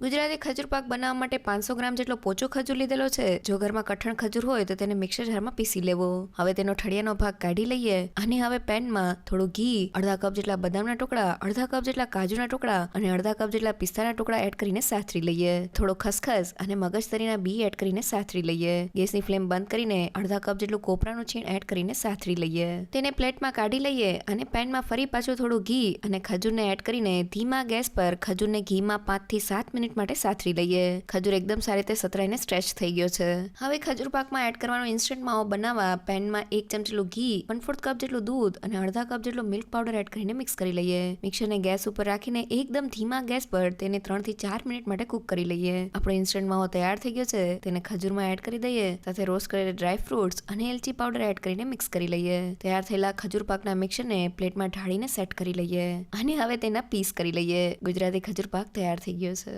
ગુજરાતી ખજૂર પાક બનાવવા માટે 500 ગ્રામ જેટલો પોચો ખજૂર લીધેલો છે। જો ઘરમાં કઠણ ખજૂર હોય તો તેને મિક્સર જારમાં પીસી લેવો। હવે તેનો ઠળિયાનો ભાગ કાઢી લઈએ અને હવે પેનમાં થોડું ઘી, અડધા કપ જેટલા બદામના ટુકડા, અડધા કપ જેટલા કાજુના ટુકડા અને અડધા કપ જેટલા પિસ્તાના ટુકડા એડ કરીને સાતરી લઈએ। થોડો ખસખસ અને મગજતરીના બી એડ કરીને સાતરી લઈએ। ગેસની ફ્લેમ બંધ કરીને અડધા કપ જેટલું કોપરાનું છીણ એડ કરીને સાતરી લઈએ। તેને પ્લેટમાં કાઢી લઈએ અને પેનમાં ફરી પાછું થોડું ઘી અને ખજૂરને એડ કરીને ધીમા ગેસ પર ખજૂરને ઘીમાં 5 થી 7 મિનિટ માટે સાતરી લઈએ। ખજૂર એકદમ સારી રીતે સતરાઈને સ્ટ્રેચ થઈ ગયો છે। હવે ખજૂર પાકમાં એડ કરવાનો ઇન્સ્ટન્ટ માવો બનાવવા પેનમાં 1 ચમચી જેટલું ઘી, 1/4 કપ જેટલું દૂધ અને અડધા કપ જેટલો મિલ્ક પાવડર એડ કરીને મિક્સ કરી લઈએ। મિક્સરને ગેસ ઉપર રાખીને એકદમ ધીમા ગેસ પર તેને 3 થી 4 મિનિટ માટે કુક કરી લઈએ। આપણો ઇન્સ્ટન્ટ માવો તૈયાર થઈ ગયો છે। તેને ખજૂરમાં એડ કરી દઈએ, સાથે રોસ્ટ કરેલા ડ્રાય ફ્રૂટ્સ અને એલચી પાવડર એડ કરીને મિક્સ કરી લઈએ। તૈયાર થયેલા ખજૂર પાકના મિક્સરને પ્લેટમાં ઢાળીને સેટ કરી લઈએ અને હવે તેના પીસ કરી લઈએ। ગુજરાતી ખજૂર પાક તૈયાર થઈ ગયો છે।